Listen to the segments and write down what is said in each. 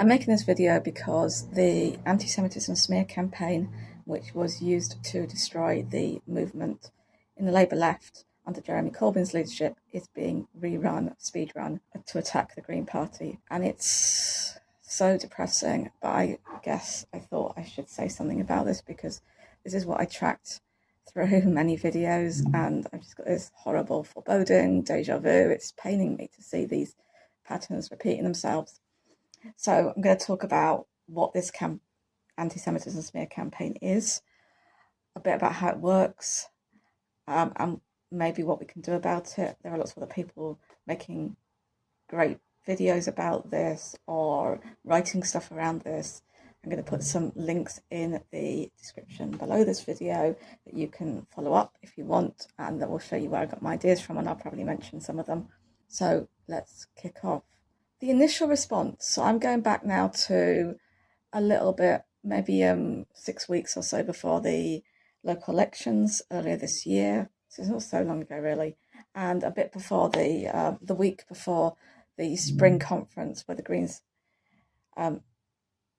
I'm making this video because the anti-Semitism smear campaign, which was used to destroy the movement in the Labour left under Jeremy Corbyn's leadership, is being rerun, speedrun, to attack the Green Party. And it's so depressing, but I guess I thought I should say something about this because this is what I tracked through many videos, and I've just got this horrible foreboding, deja vu. It's paining me to see these patterns repeating themselves. So I'm going to talk about what this anti-Semitism smear campaign is, a bit about how it works, and maybe what we can do about it. There are lots of other people making great videos about this or writing stuff around this. I'm going to put some links in the description below this video that you can follow up if you want, and that will show you where I got my ideas from, and I'll probably mention some of them. So let's kick off. The initial response, so I'm going back now to a little bit, maybe 6 weeks or so before the local elections earlier this year. So it's not so long ago really, and a bit before the week before the spring conference where the Greens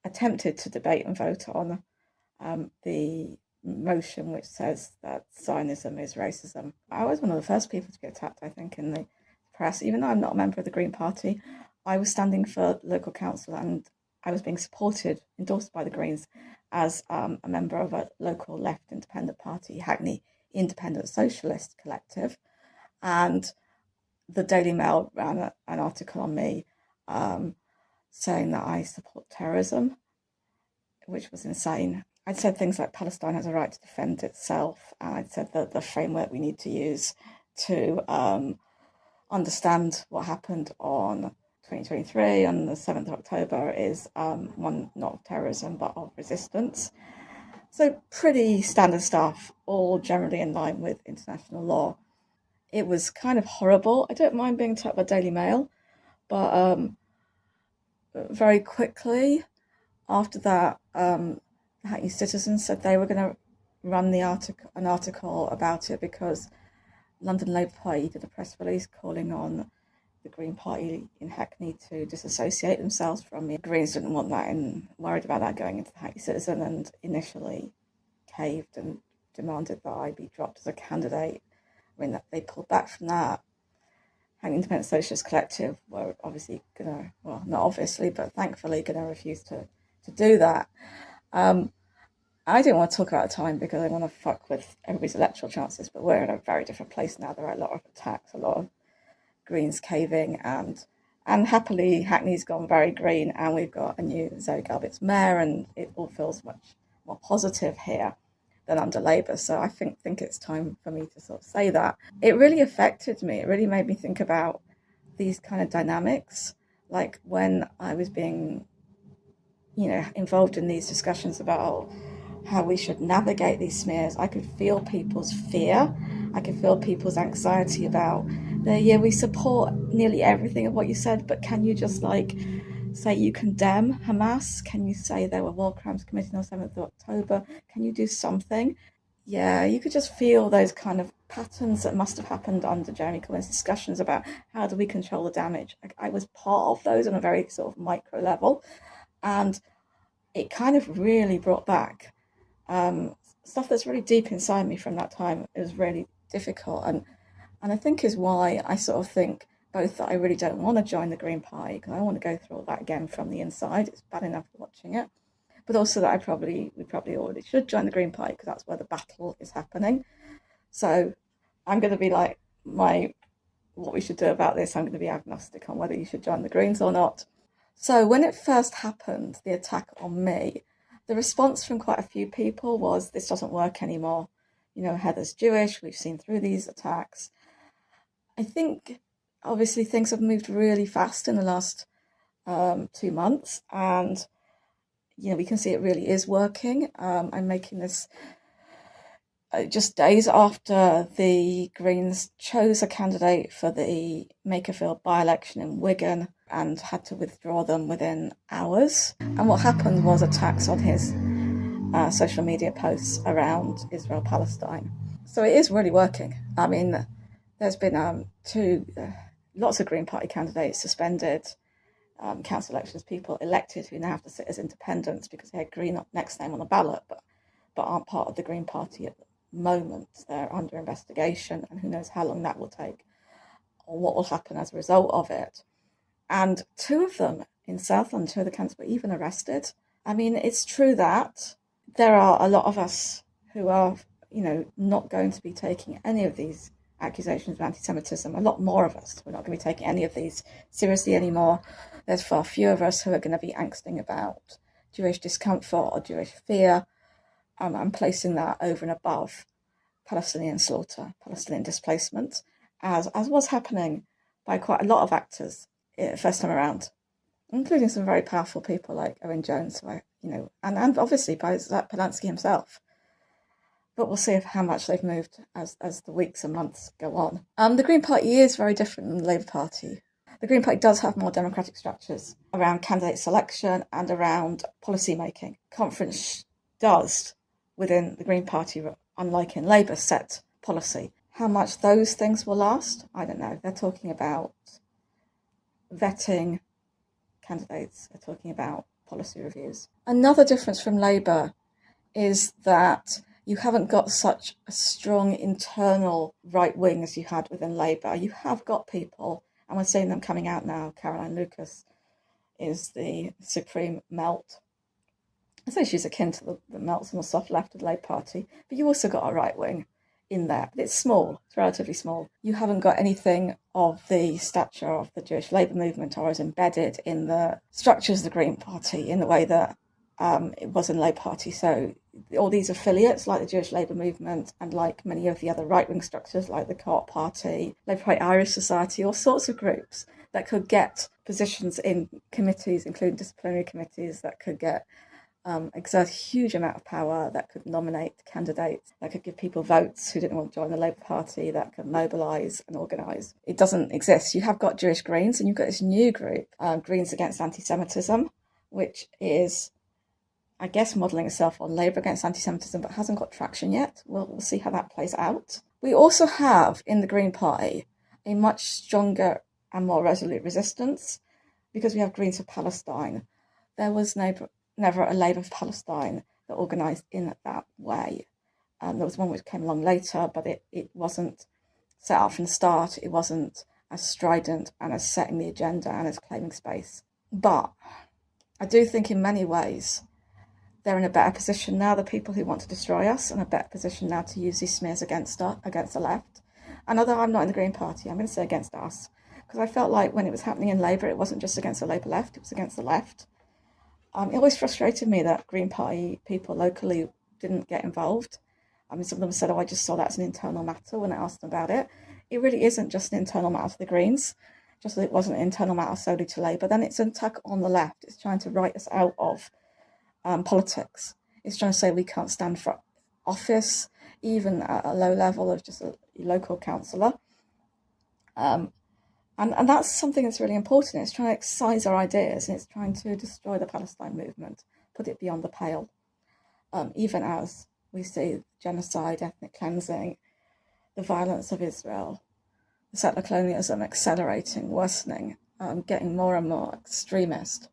attempted to debate and vote on the motion which says that Zionism is racism. I was one of the first people to get attacked, I think, in the press. Even though I'm not a member of the Green Party, I was standing for local council and I was being supported, endorsed by the Greens as a member of a local left independent party, Hackney Independent Socialist Collective. And the Daily Mail ran an article on me saying that I support terrorism, which was insane. I'd said things like Palestine has a right to defend itself, and I'd said that the framework we need to use to understand what happened on 2023 on the 7th of October is one not of terrorism but of resistance. So pretty standard stuff, all generally in line with international law. It was kind of horrible. I don't mind being attacked by Daily Mail, but very quickly after that, Hackney citizens said they were going to run an article about it because London Labour Party did a press release calling on the Green Party in Hackney to disassociate themselves from me. Greens didn't want that and worried about that going into the Hackney Citizen, and initially caved and demanded that I be dropped as a candidate. I mean, they pulled back from that. Hackney Independent Socialist Collective were obviously gonna, well, not obviously, but thankfully gonna refuse to do that. I didn't want to talk about the time because I want to fuck with everybody's electoral chances, but we're in a very different place now. There are a lot of attacks, a lot of Greens caving, and happily Hackney's gone very green, and we've got a new Zoe Garbet's mayor, and it all feels much more positive here than under Labour. So I think it's time for me to sort of say that. It really affected me. It really made me think about these kind of dynamics, like when I was being, involved in these discussions about how we should navigate these smears. I could feel people's fear. I could feel people's anxiety about, we support nearly everything of what you said, but can you just say you condemn Hamas? Can you say there were war crimes committed on 7th of October? Can you do something? Yeah, you could just feel those kind of patterns that must have happened under Jeremy Corbyn's discussions about how do we control the damage. I was part of those on a very sort of micro level, and it kind of really brought back stuff that's really deep inside me from that time. It was really difficult, and I think is why I sort of think both that I really don't want to join the Green Party because I don't want to go through all that again from the inside. It's bad enough watching it, but also that we probably already should join the Green Party because that's where the battle is happening. So I'm going to be like what we should do about this. I'm going to be agnostic on whether you should join the Greens or not. So when it first happened, the attack on me, the response from quite a few people was, this doesn't work anymore. Heather's Jewish, we've seen through these attacks. I think, obviously, things have moved really fast in the last 2 months, and, we can see it really is working. I'm making this just days after the Greens chose a candidate for the Makerfield by-election in Wigan and had to withdraw them within hours. And what happened was attacks on his social media posts around Israel-Palestine. So it is really working. I mean, there's been lots of Green Party candidates suspended council elections, people elected who now have to sit as independents because they had Green next name on the ballot, but aren't part of the Green Party at the moment. They're under investigation, and who knows how long that will take or what will happen as a result of it. And two of them in South London, two of the candidates were even arrested. I mean, it's true that there are a lot of us who are, not going to be taking any of these accusations of anti-Semitism. A lot more of us. We're not going to be taking any of these seriously anymore. There's far fewer of us who are going to be angsting about Jewish discomfort or Jewish fear, and placing that over and above Palestinian slaughter, Palestinian displacement, as was happening by quite a lot of actors first time around, including some very powerful people like Owen Jones, and obviously by Zach Polanski himself. But we'll see how much they've moved as the weeks and months go on. The Green Party is very different than the Labour Party. The Green Party does have more democratic structures around candidate selection and around policy making. Conference does, within the Green Party, unlike in Labour, set policy. How much those things will last, I don't know. They're talking about vetting candidates. They're talking about policy reviews. Another difference from Labour is that you haven't got such a strong internal right wing as you had within Labour. You have got people, and we're seeing them coming out now. Caroline Lucas is the supreme melt. I say she's akin to the melts on the soft left of the Labour Party, but you also got a right wing in there. But it's small, it's relatively small. You haven't got anything of the stature of the Jewish labour movement or as embedded in the structures of the Green Party in the way that it was in the Labour Party. So all these affiliates, like the Jewish labour movement and like many of the other right-wing structures like the Co-op Party, Labour Party Irish Society, all sorts of groups that could get positions in committees, including disciplinary committees, that could get exert a huge amount of power, that could nominate candidates, that could give people votes who didn't want to join the Labour Party, that could mobilise and organise. It doesn't exist. You have got Jewish Greens, and you've got this new group, Greens Against Anti-Semitism, which is, I guess, modelling itself on Labour Against Anti-Semitism, but hasn't got traction yet. We'll see how that plays out. We also have, in the Green Party, a much stronger and more resolute resistance, because we have Greens for Palestine. There was never a Labour for Palestine that organised in that way. There was one which came along later, but it wasn't set up from the start. It wasn't as strident and as setting the agenda and as claiming space. But I do think in many ways they're in a better position now, the people who want to destroy us, in a better position now to use these smears against the left. And although I'm not in the Green Party, I'm going to say against us, because I felt like when it was happening in Labour, it wasn't just against the Labour left, it was against the left. It always frustrated me that Green Party people locally didn't get involved. I mean, some of them said, I just saw that as an internal matter when I asked them about it. It really isn't just an internal matter to the Greens, just as it wasn't an internal matter solely to Labour. Then it's an attack on the left. It's trying to write us out of politics. It's trying to say we can't stand for office, even at a low level of just a local councillor. And that's something that's really important. It's trying to excise our ideas, and it's trying to destroy the Palestine movement, put it beyond the pale, even as we see genocide, ethnic cleansing, the violence of Israel, the settler colonialism accelerating, worsening, getting more and more extremist.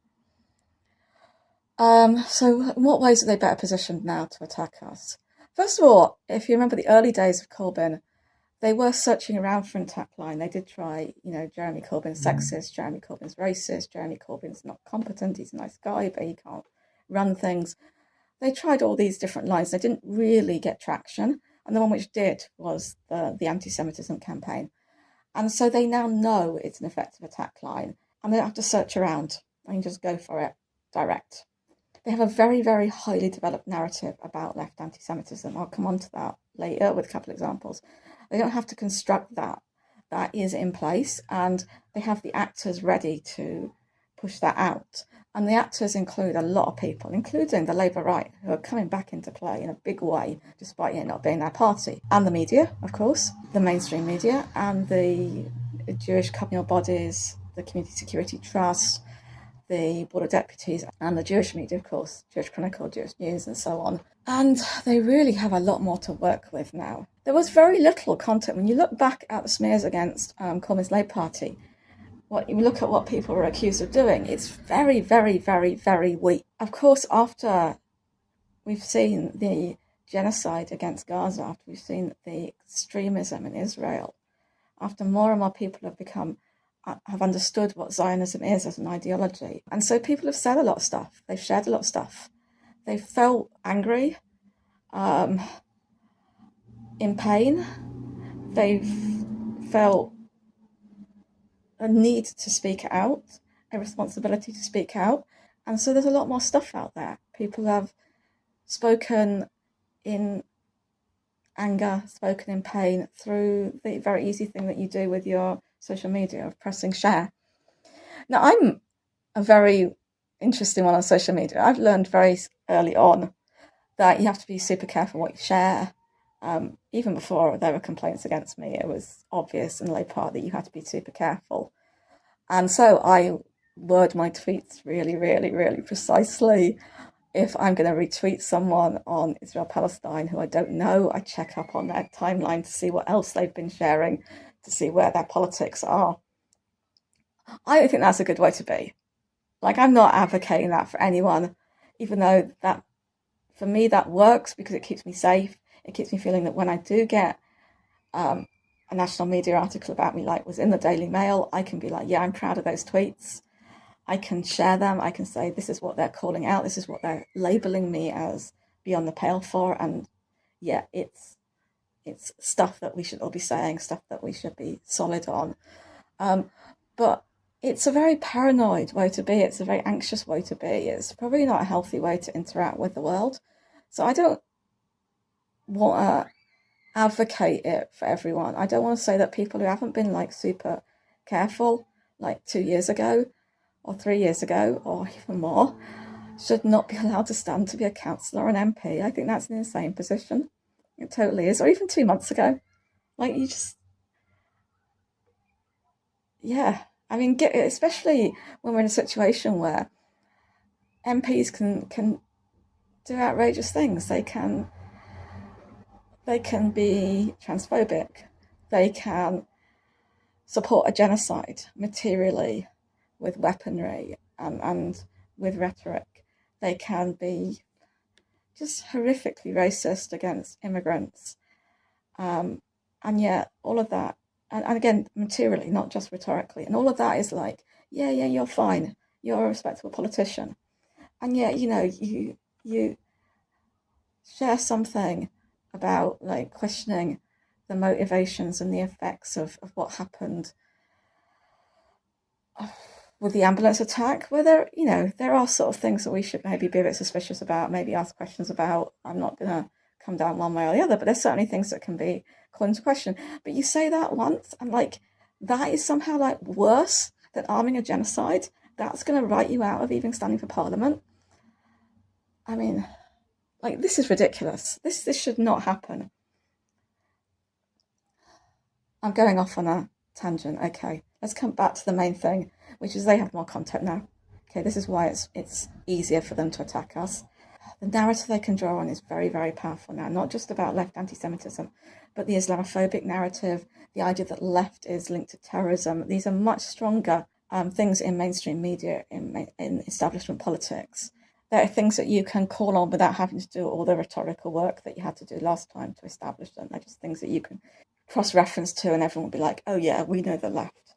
So in what ways are they better positioned now to attack us? First of all, if you remember the early days of Corbyn, they were searching around for an attack line. They did try, Jeremy Corbyn's sexist, Jeremy Corbyn's racist, Jeremy Corbyn's not competent, he's a nice guy, but he can't run things. They tried all these different lines. They didn't really get traction. And the one which did was the anti-Semitism campaign. And so they now know it's an effective attack line, and they don't have to search around. They can just go for it direct. They have a very, very highly developed narrative about left anti-Semitism. I'll come on to that later with a couple of examples. They don't have to construct that. That is in place, and they have the actors ready to push that out. And the actors include a lot of people, including the Labour right, who are coming back into play in a big way, despite it not being their party. And the media, of course, the mainstream media, and the Jewish communal bodies, the Community Security Trust, the Board of Deputies, and the Jewish media, of course, Jewish Chronicle, Jewish News, and so on. And they really have a lot more to work with now. There was very little content. When you look back at the smears against Corbyn's Labour Party, what you look at what people are accused of doing, it's very, very, very, very weak. Of course, after we've seen the genocide against Gaza, after we've seen the extremism in Israel, after more and more people have understood what Zionism is as an ideology. And so people have said a lot of stuff. They've shared a lot of stuff. They've felt angry, in pain. They've felt a need to speak out, a responsibility to speak out. And so there's a lot more stuff out there. People have spoken in anger, spoken in pain through the very easy thing that you do with your social media of pressing share. Now, I'm a very interesting one on social media. I've learned very early on that you have to be super careful what you share. Even before there were complaints against me, it was obvious in lay part that you had to be super careful. And so I word my tweets really, really, really precisely. If I'm going to retweet someone on Israel-Palestine who I don't know, I check up on their timeline to see what else they've been sharing, to see where their politics are. I don't think that's a good way to be. Like, I'm not advocating that for anyone, even though that, for me, that works because it keeps me safe. It keeps me feeling that when I do get a national media article about me, like was in the Daily Mail, I can be like, yeah, I'm proud of those tweets. I can share them. I can say, this is what they're calling out. This is what they're labeling me as beyond the pale for. And yeah, it's stuff that we should all be saying, stuff that we should be solid on. But it's a very paranoid way to be. It's a very anxious way to be. It's probably not a healthy way to interact with the world. So I don't want to advocate it for everyone. I don't want to say that people who haven't been like super careful, like 2 years ago or 3 years ago or even more, should not be allowed to stand to be a councillor or an MP. I think that's an insane position. It totally is. Or even 2 months ago. Like, you just, yeah. I mean, especially when we're in a situation where MPs can do outrageous things. They can be transphobic. They can support a genocide materially with weaponry and with rhetoric. They can be just horrifically racist against immigrants. And yet all of that, and again, materially, not just rhetorically, and all of that is like, yeah, you're fine. You're a respectable politician. And yet, you share something about like questioning the motivations and the effects of what happened with the ambulance attack, where there are sort of things that we should maybe be a bit suspicious about, maybe ask questions about. I'm not going to come down one way or the other, but there's certainly things that can be called into question. But you say that once, and like that is somehow like worse than arming a genocide. That's going to write you out of even standing for Parliament. I mean, like, this is ridiculous. This should not happen. I'm going off on a tangent. Okay, let's come back to the main thing, which is they have more content now. Okay, this is why it's easier for them to attack us. The narrative they can draw on is very, very powerful now, not just about left anti-Semitism, but the Islamophobic narrative, the idea that left is linked to terrorism. These are much stronger things in mainstream media, in establishment politics. There are things that you can call on without having to do all the rhetorical work that you had to do last time to establish them. They're just things that you can cross-reference to, and everyone will be like, oh yeah, we know the left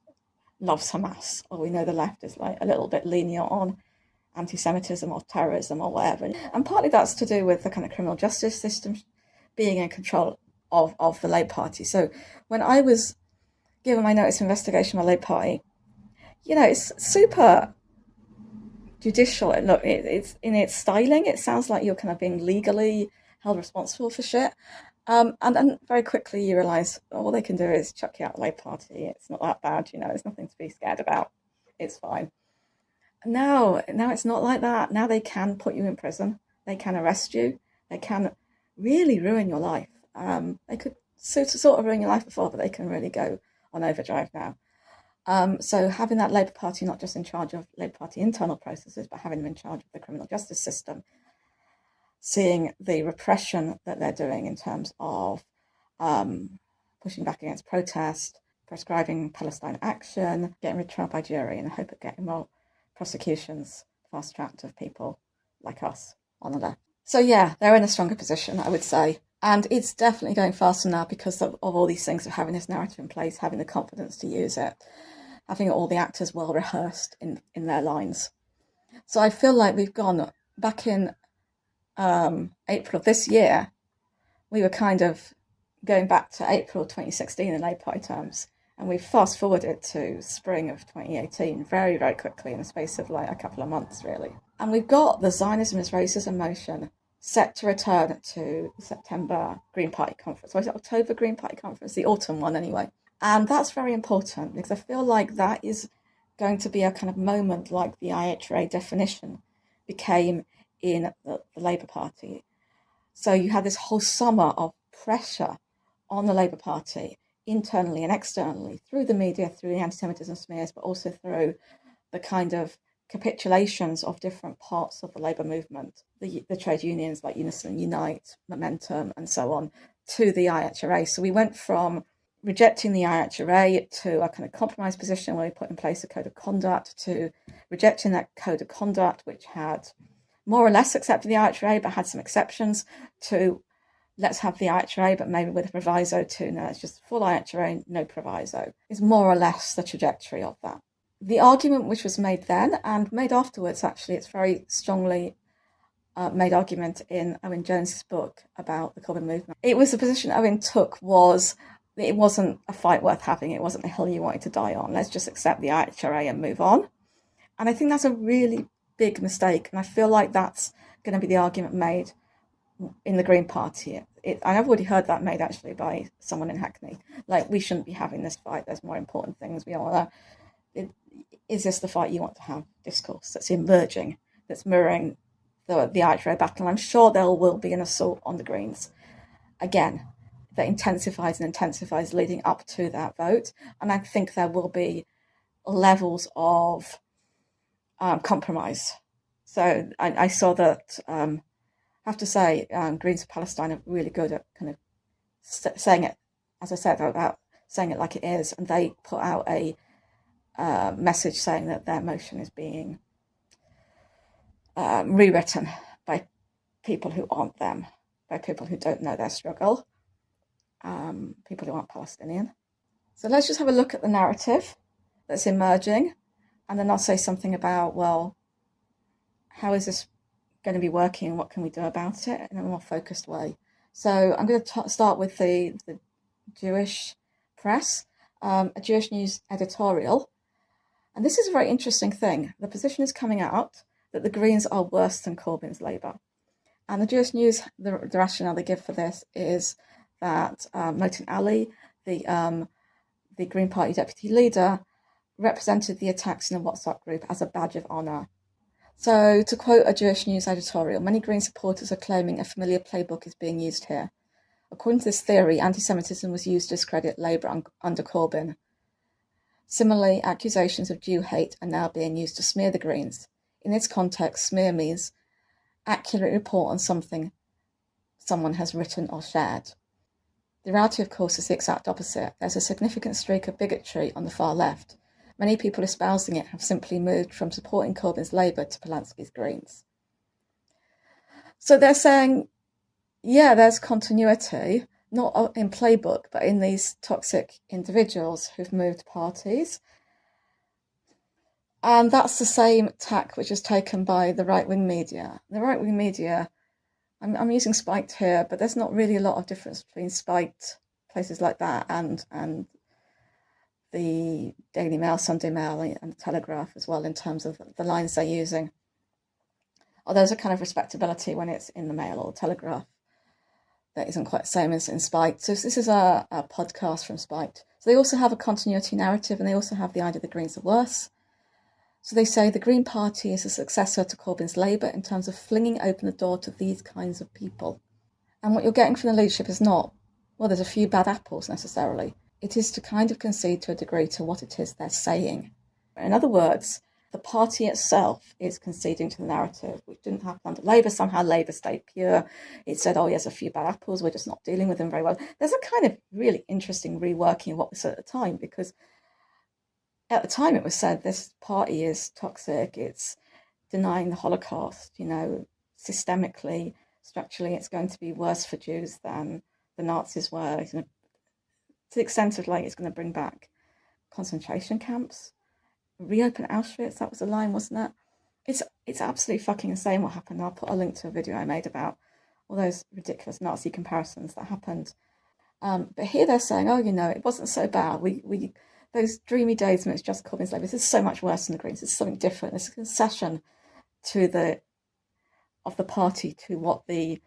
loves Hamas, or we know the left is like a little bit lenient on anti-Semitism or terrorism or whatever. And partly that's to do with the kind of criminal justice system being in control of the Labour Party. So when I was given my notice of investigation by the Labour Party, it's super judicial. Look, it's in its styling, it sounds like you're kind of being legally held responsible for shit. And then very quickly you realise all they can do is chuck you out of the Labour Party. It's not that bad, there's nothing to be scared about. It's fine. Now it's not like that. Now they can put you in prison. They can arrest you. They can really ruin your life. They could sort of ruin your life before, but they can really go on overdrive now. So having that Labour Party not just in charge of Labour Party internal processes, but having them in charge of the criminal justice system, seeing the repression that they're doing in terms of pushing back against protest, prescribing Palestine action, getting rid of trial by jury in the hope of getting more prosecutions fast-tracked of people like us on the left. So yeah, they're in a stronger position, I would say. And it's definitely going faster now because of all these things of having this narrative in place, having the confidence to use it, having all the actors well rehearsed in their lines. So I feel like we've gone back in April of this year. We were kind of going back to April 2016 in Labour Party terms, and we've fast forwarded to spring of 2018 very, very quickly in the space of like a couple of months, really. And we've got the Zionism is Racism motion set to return to the September Green Party conference. Or is it October Green Party conference? The autumn one, anyway. And that's very important because I feel like that is going to be a kind of moment like the IHRA definition became in the Labour Party. So you had this whole summer of pressure on the Labour Party, internally and externally, through the media, through the anti-Semitism smears, but also through the kind of capitulations of different parts of the Labour movement, the trade unions like Unison, Unite, Momentum, and so on, to the IHRA. So we went from rejecting the IHRA to a kind of compromise position where we put in place a code of conduct, to rejecting that code of conduct, which had more or less accepted the IHRA but had some exceptions, to let's have the IHRA but maybe with a proviso, to no, it's just full IHRA, no proviso, is more or less the trajectory of that. The argument which was made then and made afterwards, actually, it's very strongly made argument in Owen Jones's book about the Corbyn movement. It was the position Owen took was it wasn't a fight worth having. It wasn't a hill you wanted to die on. Let's just accept the IHRA and move on. And I think that's a really big mistake. And I feel like that's going to be the argument made in the Green Party. I've already heard that made actually by someone in Hackney. Like, we shouldn't be having this fight. There's more important things we want to. Is this the fight you want to have? Discourse that's emerging, that's mirroring the IHRA battle. And I'm sure there will be an assault on the Greens again that intensifies and intensifies leading up to that vote. And I think there will be levels of compromise. So I saw that, I have to say, Greens for Palestine are really good at kind of saying it, as I said, about saying it like it is. And they put out a message saying that their motion is being rewritten by people who aren't them, by people who don't know their struggle, people who aren't Palestinian. So let's just have a look at the narrative that's emerging, and then I'll say something about, well, how is this going to be working and what can we do about it in a more focused way. So I'm going to start with the Jewish press, a Jewish news editorial. And this is a very interesting thing. The position is coming out that the Greens are worse than Corbyn's Labour. And the Jewish News, the rationale they give for this is that Motin Ali, the Green Party deputy leader, represented the attacks in a WhatsApp group as a badge of honour. So, to quote a Jewish News editorial, many Green supporters are claiming a familiar playbook is being used here. According to this theory, anti-Semitism was used to discredit Labour under Corbyn. Similarly, accusations of Jew hate are now being used to smear the Greens. In this context, smear means accurate report on something someone has written or shared. The reality, of course, is the exact opposite. There's a significant streak of bigotry on the far left. Many people espousing it have simply moved from supporting Corbyn's Labour to Polanski's Greens. So they're saying, yeah, there's continuity, not in playbook, but in these toxic individuals who've moved parties. And that's the same tack which is taken by the right-wing media. The right-wing media, I'm using Spiked here, but there's not really a lot of difference between Spiked, places like that, and the Daily Mail, Sunday Mail, and the Telegraph as well, in terms of the lines they're using. Or there's a kind of respectability when it's in the Mail or the Telegraph that isn't quite the same as in Spiked. So this is a podcast from Spiked. So they also have a continuity narrative, and they also have the idea the Greens are worse. So they say the Green Party is a successor to Corbyn's Labour in terms of flinging open the door to these kinds of people. And what you're getting from the leadership is not, well, there's a few bad apples necessarily. It is to kind of concede to a degree to what it is they're saying. In other words, The party itself is conceding to the narrative, which didn't happen under Labour. Somehow Labour stayed pure. It said, oh, yes, a few bad apples, we're just not dealing with them very well. There's a kind of really interesting reworking of what was said at the time, because at the time it was said this party is toxic, it's denying the Holocaust, systemically, structurally, it's going to be worse for Jews than the Nazis were. To the extent of it's going to bring back concentration camps, reopen Auschwitz. That was the line, wasn't it? It's absolutely fucking insane what happened. I'll put a link to a video I made about all those ridiculous Nazi comparisons that happened. But here they're saying, oh, it wasn't so bad. We those dreamy days when it's just Corbyn's Labour. This is so much worse than the Greens. This is something different. It's a concession of the party to what the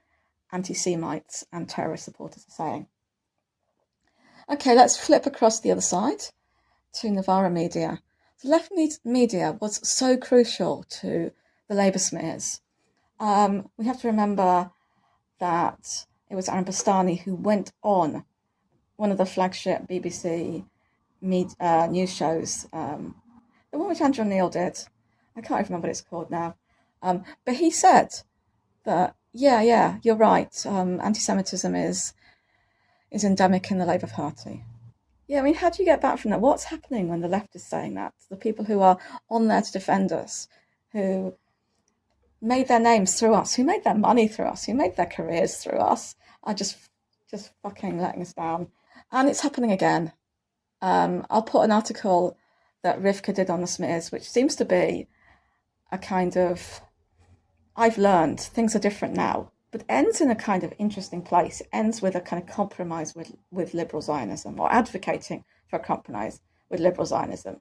anti-Semites and terrorist supporters are saying. Okay, let's flip across the other side to Novara media. The left media was so crucial to the Labour smears. We have to remember that it was Aaron Bastani who went on one of the flagship BBC news shows, the one which Andrew Neil did. I can't even remember what it's called now. But he said that, yeah, you're right. Anti-Semitism is endemic in the Labour Party. Yeah, I mean, how do you get back from that? What's happening when the left is saying that? The people who are on there to defend us, who made their names through us, who made their money through us, who made their careers through us, are just fucking letting us down. And it's happening again. I'll put an article that Rivka did on the smears, which seems to be a kind of, I've learned things are different now, but ends in a kind of interesting place. It ends with a kind of compromise with liberal Zionism, or advocating for a compromise with liberal Zionism.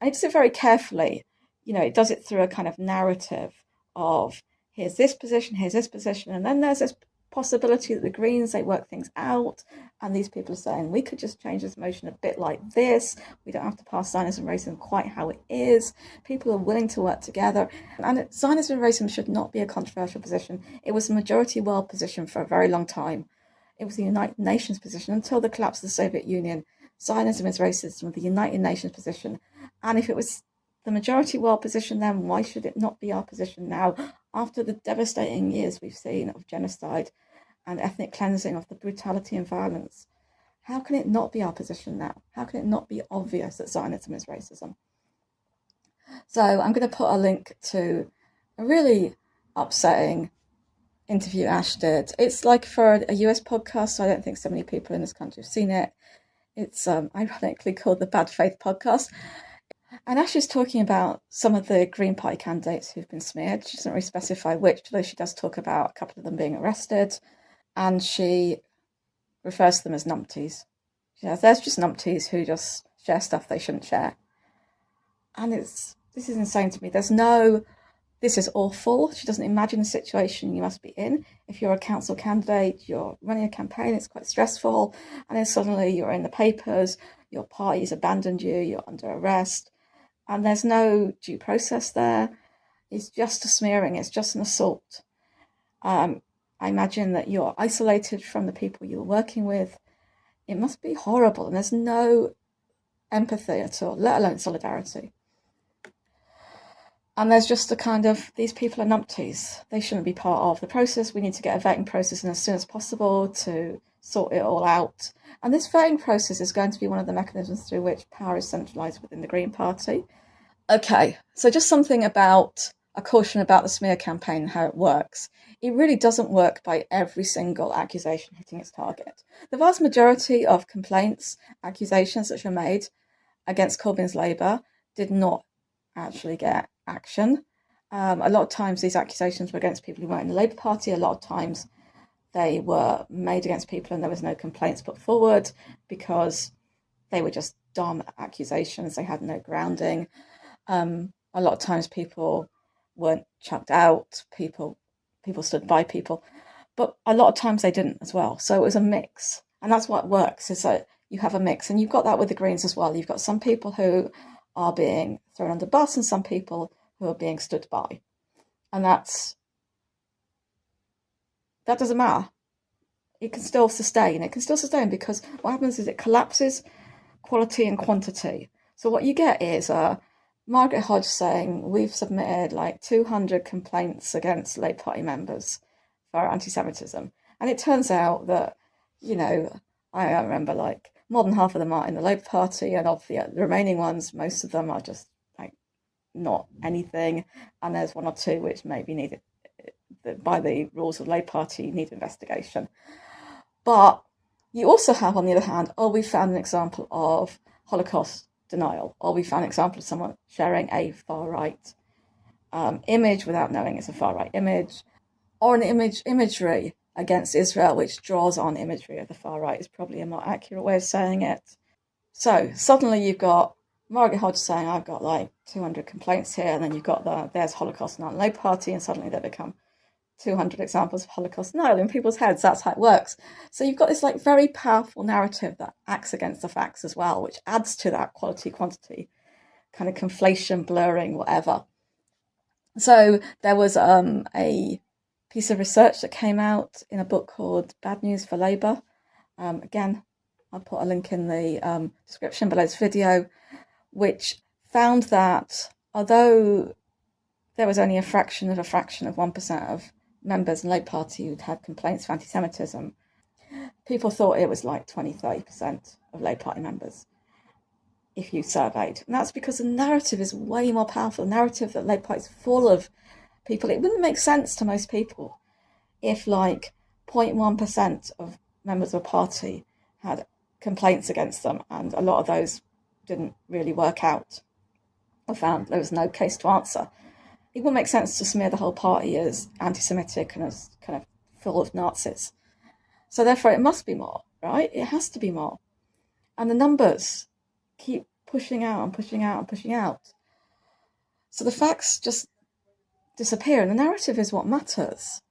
And it does it very carefully. It does it through a kind of narrative of here's this position, and then there's this possibility that the Greens, they work things out, and these people are saying we could just change this motion a bit like this, we don't have to pass Zionism and racism quite how it is, people are willing to work together, and Zionism and racism should not be a controversial position. It was a majority world position for a very long time. It was the United Nations position until the collapse of the Soviet Union. Zionism is racism, the United Nations position, and if it was the majority world position then, why should it not be our position now, after the devastating years we've seen of genocide and ethnic cleansing, of the brutality and violence? How can it not be our position now? How can it not be obvious that Zionism is racism? So I'm going to put a link to a really upsetting interview Ash did. It's like for a US podcast, so I don't think so many people in this country have seen it. It's ironically called the Bad Faith Podcast. And Ash is talking about some of the Green Party candidates who've been smeared. She doesn't really specify which, though she does talk about a couple of them being arrested. And she refers to them as numpties. She says, there's just numpties who just share stuff they shouldn't share. And this is insane to me. This is awful. She doesn't imagine the situation you must be in. If you're a council candidate, you're running a campaign, it's quite stressful. And then suddenly you're in the papers, your party's abandoned you, you're under arrest. And there's no due process there. It's just a smearing. It's just an assault. I imagine that you're isolated from the people you're working with. It must be horrible. And there's no empathy at all, let alone solidarity. And there's just a kind of, these people are numpties. They shouldn't be part of the process. We need to get a vetting process in as soon as possible to sort it all out. And this vetting process is going to be one of the mechanisms through which power is centralised within the Green Party. Okay, so just something about a caution about the smear campaign and how it works. It really doesn't work by every single accusation hitting its target. The vast majority of complaints, accusations that were made against Corbyn's Labour did not actually get action. A lot of times these accusations were against people who weren't in the Labour Party. A lot of times they were made against people and there was no complaints put forward because they were just dumb accusations. They had no grounding. A lot of times people weren't chucked out. People stood by people. But a lot of times they didn't as well. So it was a mix. And that's what works, is that you have a mix. And you've got that with the Greens as well. You've got some people who are being thrown under the bus and some people who are being stood by. And that doesn't matter. It can still sustain. It can still sustain because what happens is it collapses quality and quantity. So what you get is Margaret Hodge saying we've submitted like 200 complaints against Labour Party members for anti-Semitism. And it turns out that, you know, I remember like more than half of them are in the Labour Party, and of the remaining ones, most of them are just like not anything. And there's one or two which maybe needed, by the rules of the Labour Party, need investigation. But you also have, on the other hand, we found an example of Holocaust denial, or we found an example of someone sharing a far-right image without knowing it's a far-right image, or an imagery against Israel which draws on imagery of the far-right is probably a more accurate way of saying it. So suddenly you've got Margaret Hodge saying, I've got like 200 complaints here, and then you've got there's Holocaust denial in the Labour Party, and suddenly they become 200 examples of Holocaust denial in people's heads. That's how it works. So you've got this like very powerful narrative that acts against the facts as well, which adds to that quality quantity kind of conflation, blurring, whatever. So there was a piece of research that came out in a book called Bad News for Labour. Again, I'll put a link in the description below this video, which found that although there was only a fraction of 1% of members in the Labour Party who'd had complaints of anti-Semitism, people thought it was like 20-30% of Labour Party members if you surveyed. And that's because the narrative is way more powerful. The narrative that Labour Party is full of people. It wouldn't make sense to most people if like 0.1% of members of a party had complaints against them, and a lot of those didn't really work out or found there was no case to answer. It wouldn't make sense to smear the whole party as anti-Semitic and as kind of full of Nazis. So therefore it must be more, right? It has to be more. And the numbers keep pushing out and pushing out and pushing out. So the facts just disappear, and the narrative is what matters.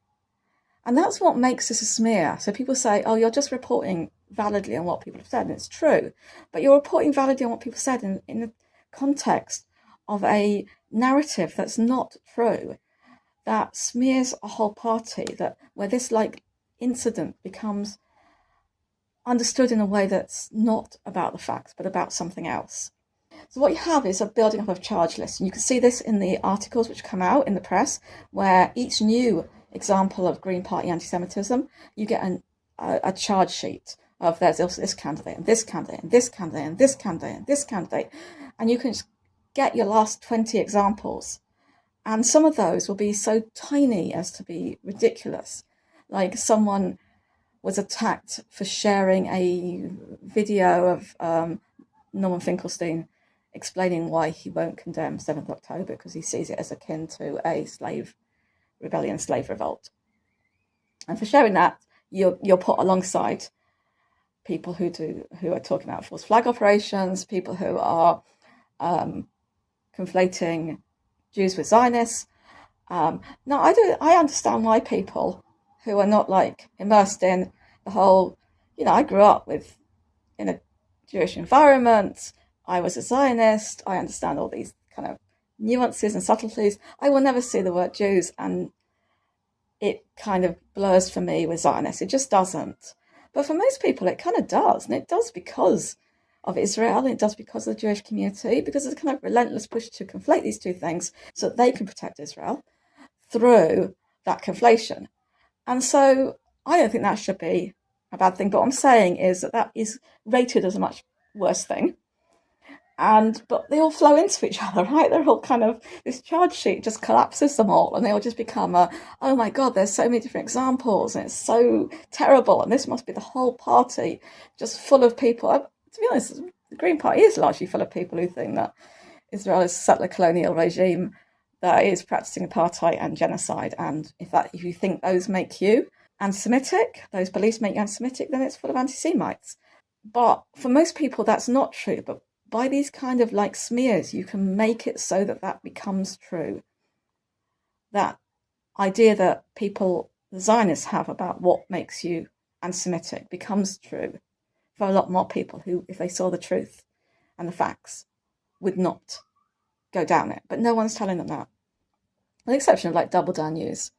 And that's what makes this a smear. So people say, oh, you're just reporting validly on what people have said, and it's true. But you're reporting validly on what people said in the context of a narrative that's not true, that smears a whole party, that where this like incident becomes understood in a way that's not about the facts but about something else. So what you have is a building up of charge lists, and you can see this in the articles which come out in the press, where each new example of Green Party anti-Semitism, you get a charge sheet of there's also this candidate and this candidate and this candidate and this candidate and this candidate, and you can just get your last 20 examples, and some of those will be so tiny as to be ridiculous. Like someone was attacked for sharing a video of Norman Finkelstein explaining why he won't condemn 7th October because he sees it as akin to a slave rebellion, slave revolt. And for sharing that, you're put alongside people who are talking about false flag operations, people who are conflating Jews with Zionists. Now, I understand why people who are not like immersed in the whole, I grew up in a Jewish environment. I was a Zionist. I understand all these kind of nuances and subtleties. I will never see the word Jews, and it kind of blurs for me with Zionists. It just doesn't. But for most people, it kind of does, and it does because of Israel, and it does because of the Jewish community, because there's a kind of relentless push to conflate these two things so that they can protect Israel through that conflation. And so I don't think that should be a bad thing. But what I'm saying is that is rated as a much worse thing. But they all flow into each other, right? They're all kind of, this charge sheet just collapses them all, and they all just become oh my God, there's so many different examples, and it's so terrible, and this must be the whole party just full of people. To be honest, the Green Party is largely full of people who think that Israel is a settler colonial regime that is practicing apartheid and genocide, and if you think those make you anti-Semitic, those beliefs make you anti-Semitic, then it's full of anti-Semites. But for most people, that's not true. But by these kind of like smears, you can make it so that becomes true. That idea that the Zionists have about what makes you anti-Semitic becomes true for a lot more people who, if they saw the truth and the facts, would not go down it. But no one's telling them that. With the exception of like Double Down News.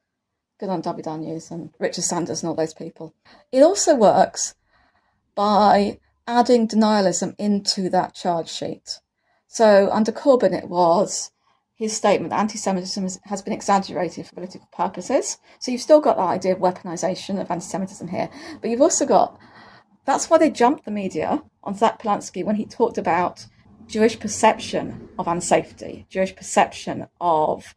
Good on Double Down News and Richard Sanders and all those people. It also works by adding denialism into that charge sheet. So under Corbyn, it was his statement that anti-Semitism has been exaggerated for political purposes. So you've still got that idea of weaponisation of anti-Semitism here, but you've also got, that's why they jumped the media on Zach Polanski when he talked about Jewish perception of unsafety, Jewish perception of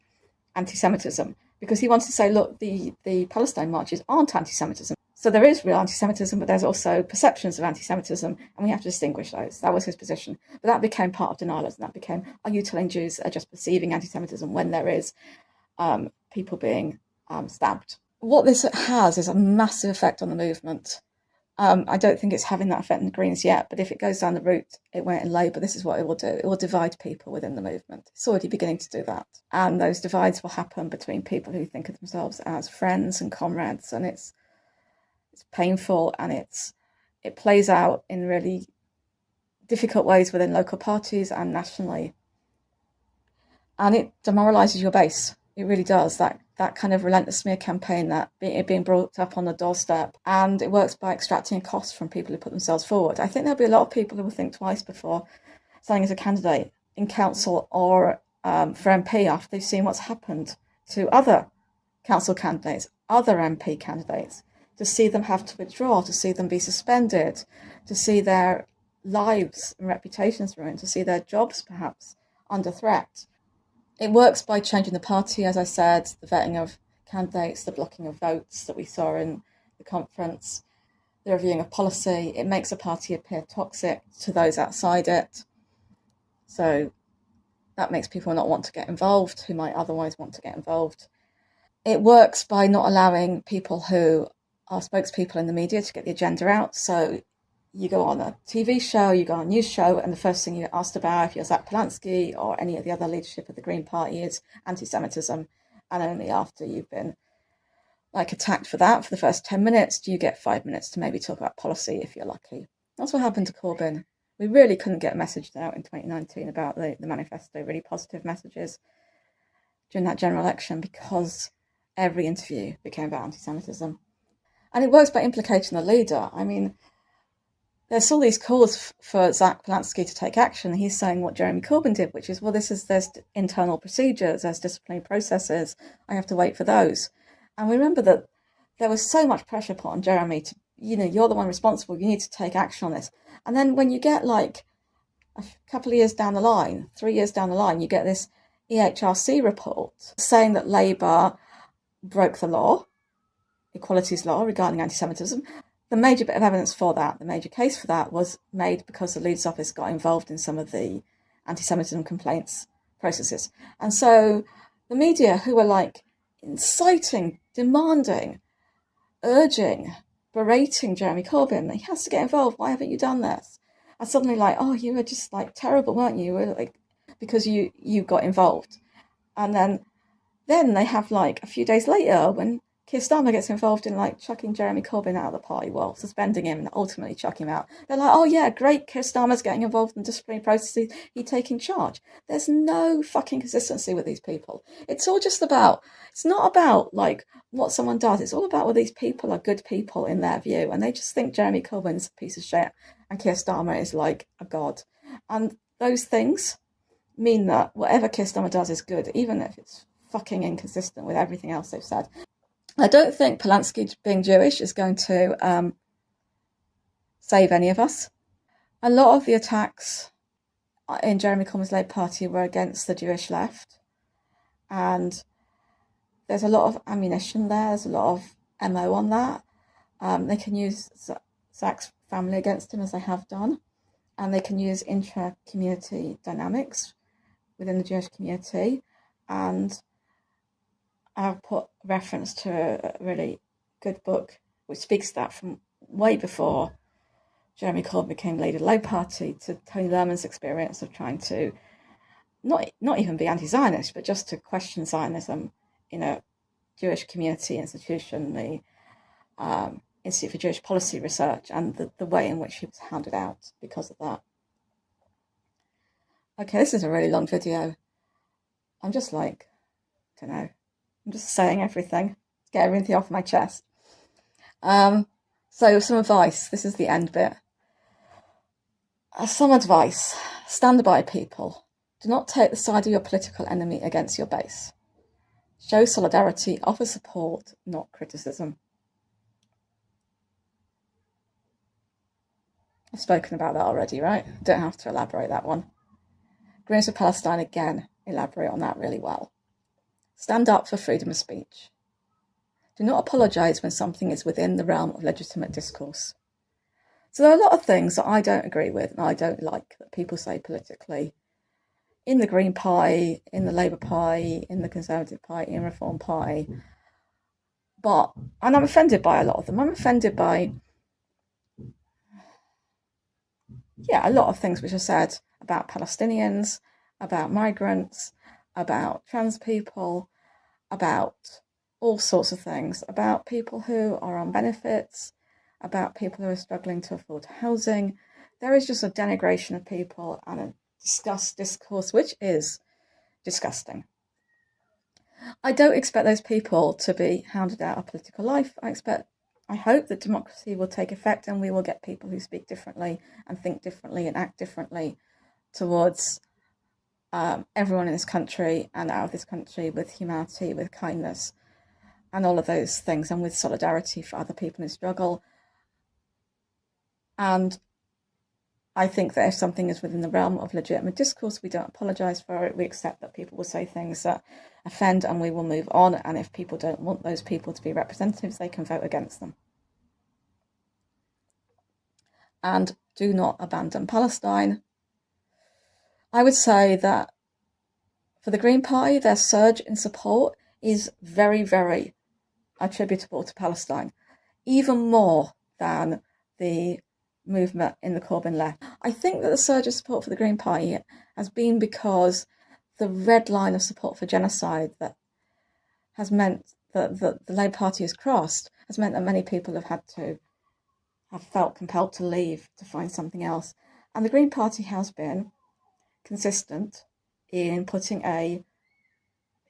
anti-Semitism, because he wanted to say, look, the Palestine marches aren't anti-Semitism. So there is real anti-Semitism, but there's also perceptions of anti-Semitism, and we have to distinguish those. That was his position. But that became part of denialism. That became, are you telling Jews are just perceiving anti-Semitism when there is people being stabbed? What this has is a massive effect on the movement. I don't think it's having that effect in the Greens yet, but if it goes down the route it went in Labour, this is what it will do. It will divide people within the movement. It's already beginning to do that. And those divides will happen between people who think of themselves as friends and comrades, and it's painful, and it plays out in really difficult ways within local parties and nationally. And it demoralises your base. It really does. That kind of relentless smear campaign, that it being brought up on the doorstep, and it works by extracting costs from people who put themselves forward. I think there'll be a lot of people who will think twice before standing as a candidate in council or for MP after they've seen what's happened to other council candidates, other MP candidates, to see them have to withdraw, to see them be suspended, to see their lives and reputations ruined, to see their jobs perhaps under threat. It works by changing the party, as I said, the vetting of candidates, the blocking of votes that we saw in the conference, the reviewing of policy. It makes a party appear toxic to those outside it. So that makes people not want to get involved who might otherwise want to get involved. It works by not allowing people who are spokespeople in the media to get the agenda out. So you go on a TV show, you go on a news show, and the first thing you get asked about, if you're Zach Polanski or any of the other leadership of the Green Party, is anti-Semitism. And only after you've been attacked for that for the first 10 minutes do you get 5 minutes to maybe talk about policy if you're lucky. That's what happened to Corbyn. We really couldn't get a message out in 2019 about the manifesto, really positive messages during that general election, because every interview became about anti-Semitism. And it works by implicating the leader. I mean, there's all these calls for Zach Polanski to take action. He's saying what Jeremy Corbyn did, which is, well, there's internal procedures, there's disciplinary processes. I have to wait for those. And we remember that there was so much pressure put on Jeremy to, you're the one responsible, you need to take action on this. And then when you get a couple of years down the line, 3 years down the line, you get this EHRC report saying that Labour broke the law, equalities law regarding anti-Semitism. The major bit of evidence for that, the major case for that, was made because the Leader's Office got involved in some of the anti-Semitism complaints processes. And so the media, who were inciting, demanding, urging, berating Jeremy Corbyn, he has to get involved, why haven't you done this? And suddenly oh, you were just terrible, weren't you? You were because you got involved. And then they have a few days later, when Keir Starmer gets involved in chucking Jeremy Corbyn out of the party, suspending him and ultimately chucking him out. They're oh yeah, great, Keir Starmer's getting involved in disciplinary processes, he's taking charge. There's no fucking consistency with these people. It's all just it's not about what someone does, it's all about whether these people are good people in their view, and they just think Jeremy Corbyn's a piece of shit and Keir Starmer is a god. And those things mean that whatever Keir Starmer does is good, even if it's fucking inconsistent with everything else they've said. I don't think Polanski being Jewish is going to save any of us. A lot of the attacks in Jeremy Corbyn's Labour Party were against the Jewish left, and there's a lot of ammunition there, there's a lot of MO on that. They can use Zach's family against him, as they have done, and they can use intra-community dynamics within the Jewish community. And I'll put reference to a really good book which speaks to that from way before Jeremy Corbyn became leader of the Labour Party, to Tony Lerman's experience of trying to not even be anti-Zionist, but just to question Zionism in a Jewish community institution, the Institute for Jewish Policy Research, and the way in which he was hounded out because of that. Okay, this is a really long video. I'm just don't know. I'm just saying everything to get everything off my chest. So some advice. This is the end bit. Some advice. Stand by people. Do not take the side of your political enemy against your base. Show solidarity, offer support, not criticism. I've spoken about that already, right? Don't have to elaborate that one. Greens for Palestine, again, elaborate on that really well. Stand up for freedom of speech. Do not apologise when something is within the realm of legitimate discourse. So there are a lot of things that I don't agree with and I don't like that people say politically in the Green Party, in the Labour Party, in the Conservative Party, in Reform Party. And I'm offended by a lot of them. I'm offended by a lot of things which are said about Palestinians, about migrants, about trans people, about all sorts of things, about people who are on benefits, about people who are struggling to afford housing. There is just a denigration of people and a discourse which is disgusting. I don't expect those people to be hounded out of political life. I hope that democracy will take effect and we will get people who speak differently and think differently and act differently towards everyone in this country and out of this country with humanity, with kindness, and all of those things, and with solidarity for other people in struggle. And I think that if something is within the realm of legitimate discourse, we don't apologise for it. We accept that people will say things that offend and we will move on. And if people don't want those people to be representatives, they can vote against them. And do not abandon Palestine. I would say that for the Green Party, their surge in support is very, very attributable to Palestine, even more than the movement in the Corbyn left. I think that the surge of support for the Green Party has been because the red line of support for genocide that has meant that the Labour Party has crossed has meant that many people have felt compelled to leave to find something else. And the Green Party has been consistent in putting a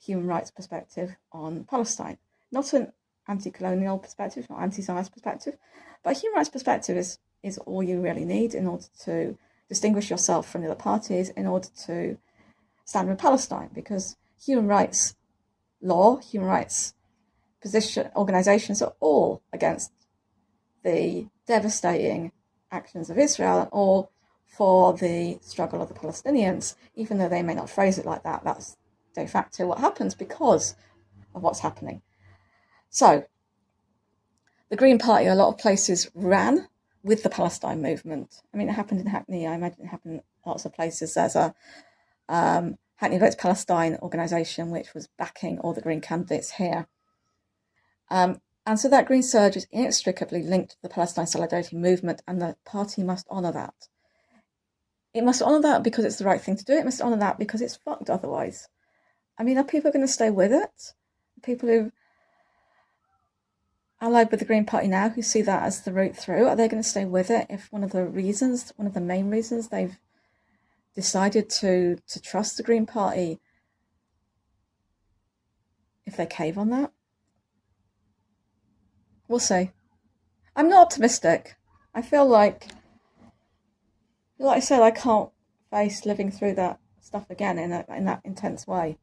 human rights perspective on Palestine. Not an anti-colonial perspective, not anti-Zionist perspective, but a human rights perspective is all you really need in order to distinguish yourself from the other parties, in order to stand with Palestine, because human rights law, human rights position, organisations are all against the devastating actions of Israel and all for the struggle of the Palestinians, even though they may not phrase it like that. That's de facto what happens because of what's happening. So the Green Party, a lot of places, ran with the Palestine movement. I mean, it happened in Hackney. I imagine it happened in lots of places. There's a Hackney Votes Palestine organisation which was backing all the Green candidates here. And so that Green surge is inextricably linked to the Palestine Solidarity movement, and the party must honour that. It must honour that because it's the right thing to do. It must honour that because it's fucked otherwise. I mean, are people going to stay with it? People who allied with the Green Party now, who see that as the route through, are they going to stay with it if one of the main reasons they've decided to trust the Green Party, if they cave on that? We'll see. I'm not optimistic. I feel like I said, I can't face living through that stuff again in that intense way.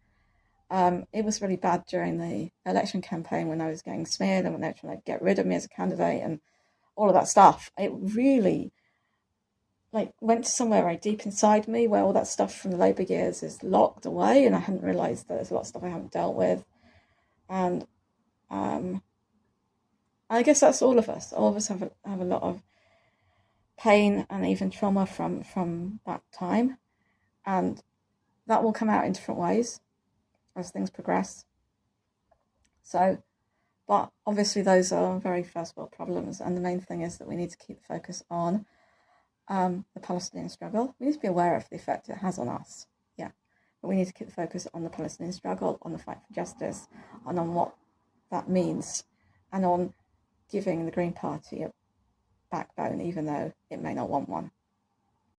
It was really bad during the election campaign when I was getting smeared and when they were trying to get rid of me as a candidate and all of that stuff. It really went to somewhere very deep inside me where all that stuff from the Labour years is locked away, and I hadn't realised that there's a lot of stuff I haven't dealt with. And I guess that's all of us. All of us have a lot of pain and even trauma from that time, and that will come out in different ways as things progress. So, but obviously those are very first world problems, and the main thing is that we need to keep the focus on the Palestinian struggle. We need to be aware of the effect it has on us, but we need to keep the focus on the Palestinian struggle, on the fight for justice, and on what that means, and on giving the Green Party a backbone, even though it may not want one.